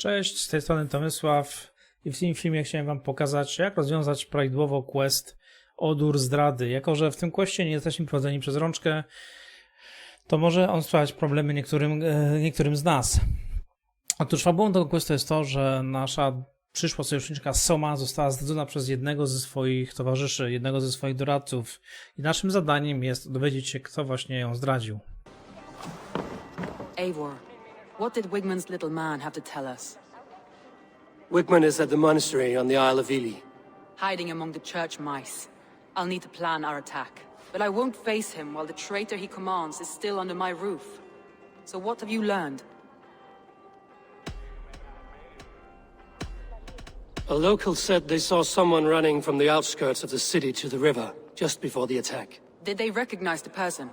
Cześć, z tej strony Tomyslav i w tym filmie chciałem wam pokazać, jak rozwiązać prawidłowo quest Odór zdrady. Jako że w tym questie nie jesteśmy prowadzeni przez rączkę, to może on sprawiać problemy niektórym z nas. Otóż fabułą tego questu jest to, że nasza przyszła sojuszniczka Soma została zdradzona przez jednego ze swoich towarzyszy, jednego ze swoich doradców. I naszym zadaniem jest dowiedzieć się, kto właśnie ją zdradził. Eivor, what did Wigmund's little man have to tell us? Wigmund is at the monastery on the Isle of Ely. Hiding among the church mice. I'll need to plan our attack. But I won't face him while the traitor he commands is still under my roof. So what have you learned? A local said they saw someone running from the outskirts of the city to the river, just before the attack. Did they recognize the person?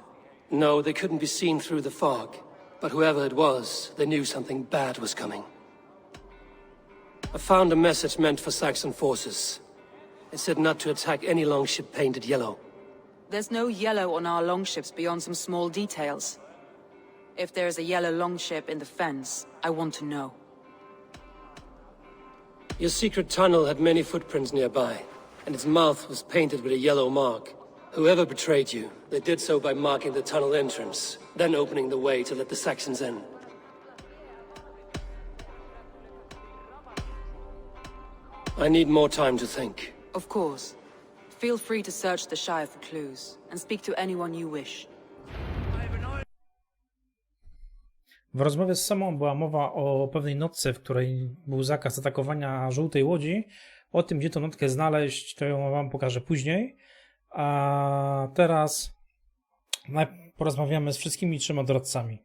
No, they couldn't be seen through the fog. But whoever it was, they knew something bad was coming. I found a message meant for Saxon forces. It said not to attack any longship painted yellow. There's no yellow on our longships beyond some small details. If there's a yellow longship in the fens, I want to know. Your secret tunnel had many footprints nearby, and its mouth was painted with a yellow mark. Whoever betrayed you, they did so by marking the tunnel entrance, then opening the way to let the Saxons in. I need more time to think. Of course. Feel free to search the Shire for clues, and speak to anyone you wish. W rozmowie z Somą była mowa o pewnej notce, w której był zakaz atakowania żółtej łodzi. O tym, gdzie tę notkę znaleźć, to ją wam pokażę później. A teraz porozmawiamy z wszystkimi trzema doradcami.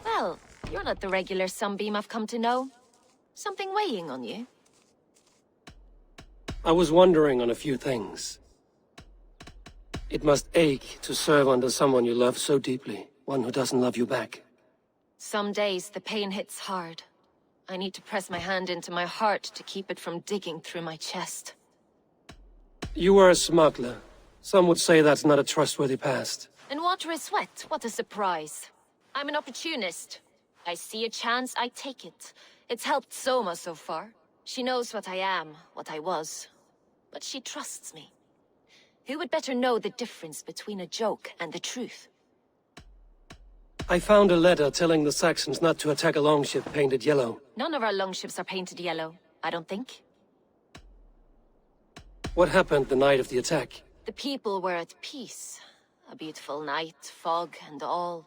Well, you're not the regular sunbeam I've come to know. Something weighing on you? I was wondering on a few things. It must ache to serve under someone you love so deeply, one who doesn't love you back. Some days the pain hits hard. I need to press my hand into my heart to keep it from digging through my chest. You were a smuggler. Some would say that's not a trustworthy past. And water is wet, what a surprise. I'm an opportunist. I see a chance, I take it. It's helped Soma so far. She knows what I am, what I was. But she trusts me. Who would better know the difference between a joke and the truth? I found a letter telling the Saxons not to attack a longship painted yellow. None of our longships are painted yellow, I don't think. What happened the night of the attack? The people were at peace. A beautiful night, fog and all.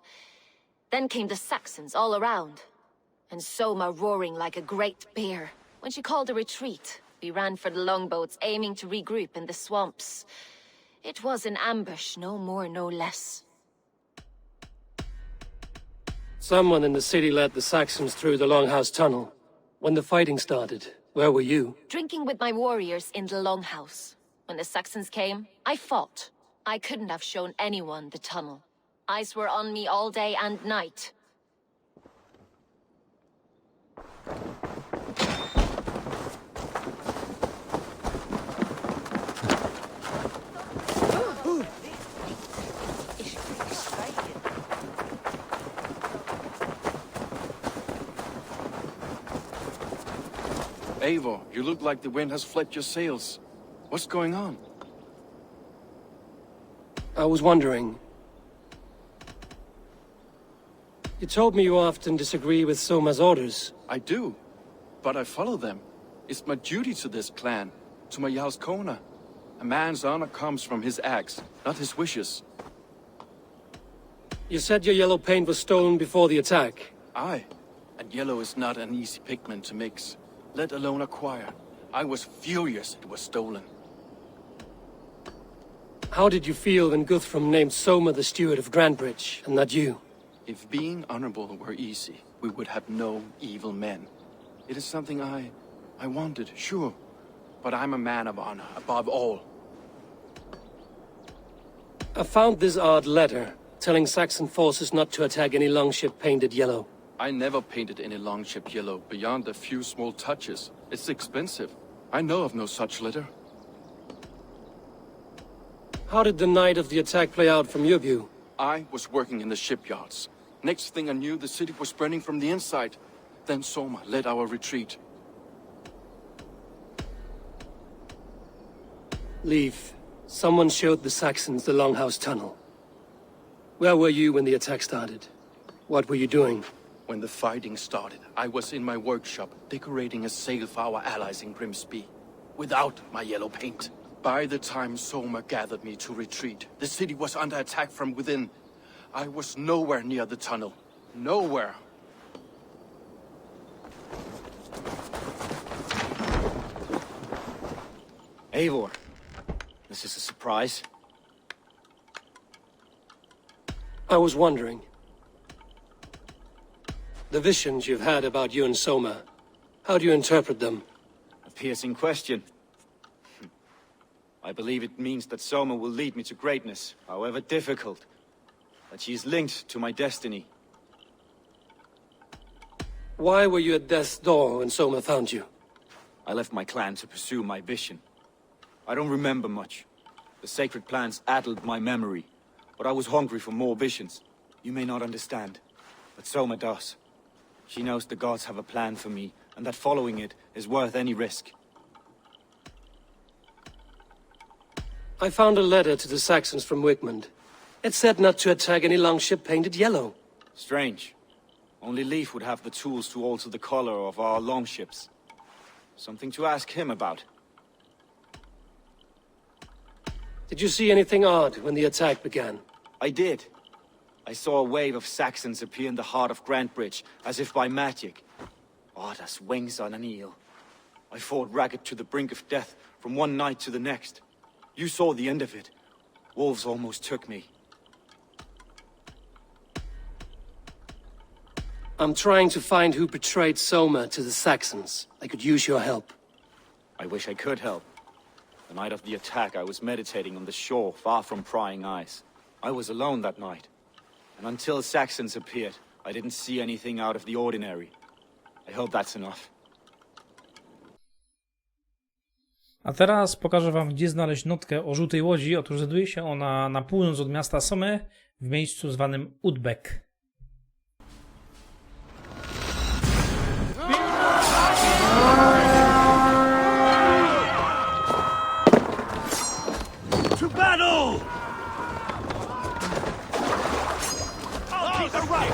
Then came the Saxons all around. And Soma roaring like a great bear. When she called a retreat, we ran for the longboats, aiming to regroup in the swamps. It was an ambush, no more, no less. Someone in the city led the Saxons through the Longhouse Tunnel. When the fighting started, where were you? Drinking with my warriors in the Longhouse. When the Saxons came, I fought. I couldn't have shown anyone the tunnel. Eyes were on me all day and night. Eivor, you look like the wind has flipped your sails. What's going on? I was wondering. You told me you often disagree with Soma's orders. I do, but I follow them. It's my duty to this clan, to my Jarl's Kona. A man's honor comes from his acts, not his wishes. You said your yellow paint was stolen before the attack. Aye, and yellow is not an easy pigment to mix, let alone acquire. I was furious it was stolen. How did you feel when Guthrum named Soma the steward of Grandbridge, and not you? If being honorable were easy, we would have no evil men. It is something I wanted, sure, but I'm a man of honor, above all. I found this odd letter, telling Saxon forces not to attack any longship painted yellow. I never painted any longship yellow beyond a few small touches. It's expensive. I know of no such letter. How did the night of the attack play out from your view? I was working in the shipyards. Next thing I knew, the city was burning from the inside. Then Somę led our retreat. Leave. Someone showed the Saxons the Longhouse Tunnel. Where were you when the attack started? What were you doing? When the fighting started, I was in my workshop decorating a sail for our allies in Grimsby, without my yellow paint. By the time Somę gathered me to retreat, the city was under attack from within. I was nowhere near the tunnel. Nowhere. Eivor, this is a surprise. I was wondering. The visions you've had about you and Somę, how do you interpret them? A piercing question. I believe it means that Somę will lead me to greatness, however difficult. That she is linked to my destiny. Why were you at death's door when Somę found you? I left my clan to pursue my vision. I don't remember much. The sacred plans addled my memory, but I was hungry for more visions. You may not understand, but Somę does. She knows the gods have a plan for me, and that following it is worth any risk. I found a letter to the Saxons from Wigmund. It said not to attack any longship painted yellow. Strange. Only Leif would have the tools to alter the color of our longships. Something to ask him about. Did you see anything odd when the attack began? I did. I saw a wave of Saxons appear in the heart of Grantbridge, as if by magic. Odd as wings on an eel. I fought ragged to the brink of death from one night to the next. You saw the end of it. Wolves almost took me. I'm trying to find who betrayed Somę to the Saxons. I could use your help. I wish I could help. The night of the attack, I was meditating on the shore, far from prying eyes. I was alone that night. And until Saxons appeared, I didn't see anything out of the ordinary. I hope that's enough. A teraz pokażę wam, gdzie znaleźć notkę o żółtej łodzi. Otóż znajduje się ona na północ od miasta Somę, w miejscu zwanym Udbek. To battle! I'll keep the right.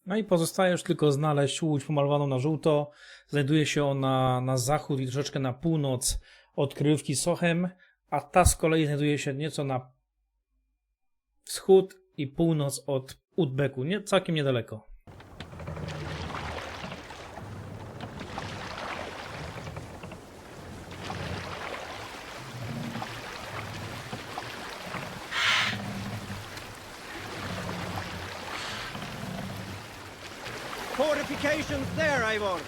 No i pozostaje już tylko znaleźć łódź pomalowaną na żółto. Znajduje się ona na zachód i troszeczkę na północ od kryjówki Sochem, a ta z kolei znajduje się nieco na wschód i północ od Udbeku, całkiem niedaleko. Fortifications there, Eivor.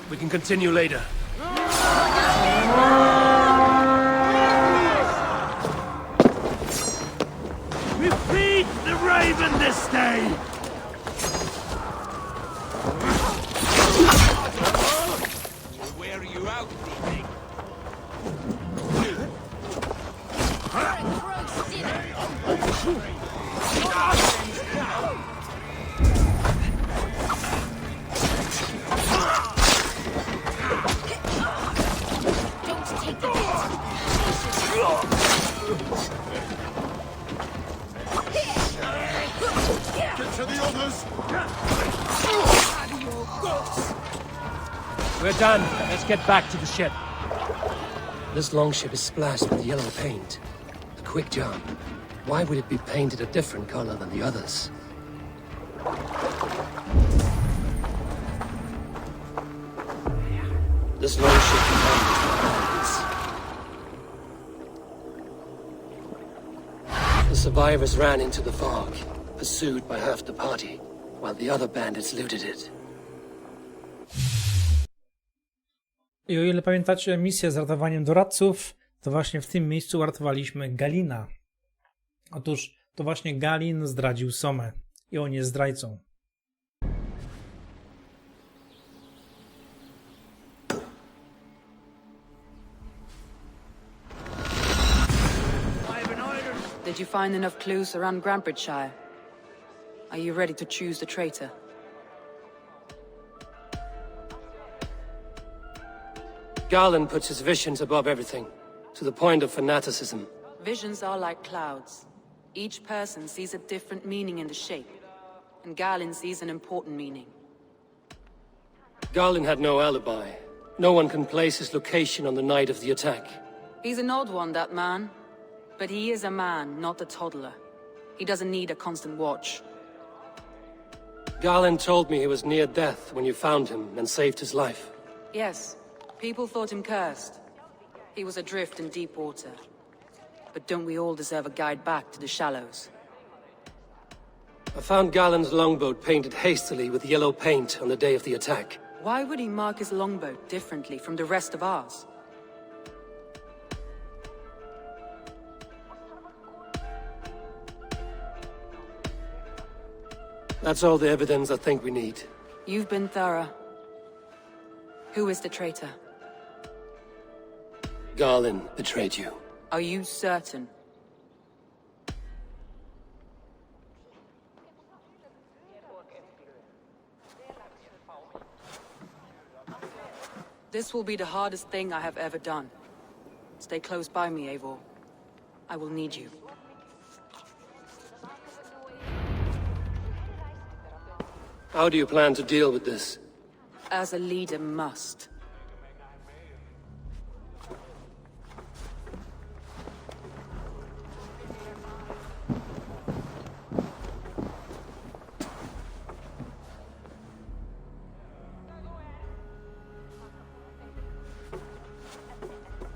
We can continue later. Repeat the raven! even this day! Wear you out, evening. Don't take the hit. Get to the others! We're done. Let's get back to the ship. This longship is splashed with yellow paint. A quick job. Why would it be painted a different color than the others? This longship is the survivors ran into the fog, pursued by half the party, while the other bandits looted it. I o ile pamiętacie misję z ratowaniem doradców, to właśnie w tym miejscu uratowaliśmy Galina. Otóż to właśnie Galin zdradził Somę i on jest zdrajcą. Did you find enough clues around Grantbridgeshire? Are you ready to choose the traitor? Garland puts his visions above everything, to the point of fanaticism. Visions are like clouds. Each person sees a different meaning in the shape, and Galen sees an important meaning. Garland had no alibi. No one can place his location on the night of the attack. He's an odd one, that man. But he is a man, not a toddler. He doesn't need a constant watch. Garland told me he was near death when you found him and saved his life. Yes, people thought him cursed. He was adrift in deep water. But don't we all deserve a guide back to the shallows? I found Garland's longboat painted hastily with yellow paint on the day of the attack. Why would he mark his longboat differently from the rest of ours? That's all the evidence I think we need. You've been thorough. Who is the traitor? Garland betrayed you. Are you certain? This will be the hardest thing I have ever done. Stay close by me, Eivor. I will need you. How do you plan to deal with this? As a leader must.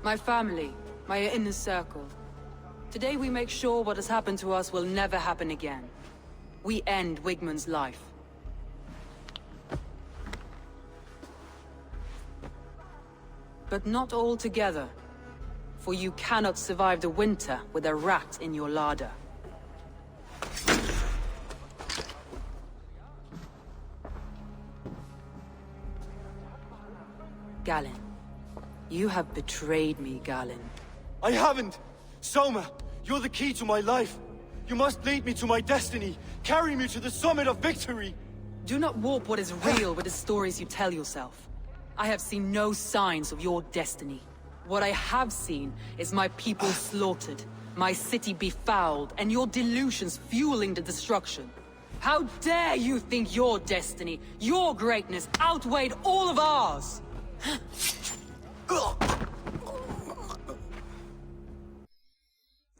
My family, my inner circle. Today we make sure what has happened to us will never happen again. We end Wigmund's life. But not all together, for you cannot survive the winter with a rat in your larder. Galen, you have betrayed me, Galen. I haven't! Somę, you're the key to my life. You must lead me to my destiny. Carry me to the summit of victory. Do not warp what is real with the stories you tell yourself. I have seen no signs of your destiny. What I have seen is my people slaughtered, my city befouled, and your delusions fueling the destruction. How dare you think your destiny, your greatness, outweighed all of ours?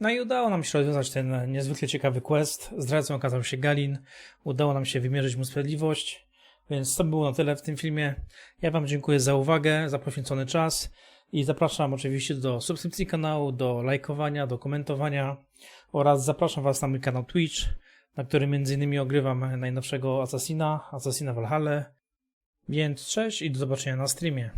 No i udało nam się rozwiązać ten niezwykle ciekawy quest. Zdrajcą okazał się Galin. Udało nam się wymierzyć mu sprawiedliwość. Więc to było na tyle w tym filmie. Ja wam dziękuję za uwagę, za poświęcony czas i zapraszam oczywiście do subskrypcji kanału, do lajkowania, do komentowania oraz zapraszam was na mój kanał Twitch, na którym m.in. ogrywam najnowszego Assassina Valhalla. Więc cześć i do zobaczenia na streamie.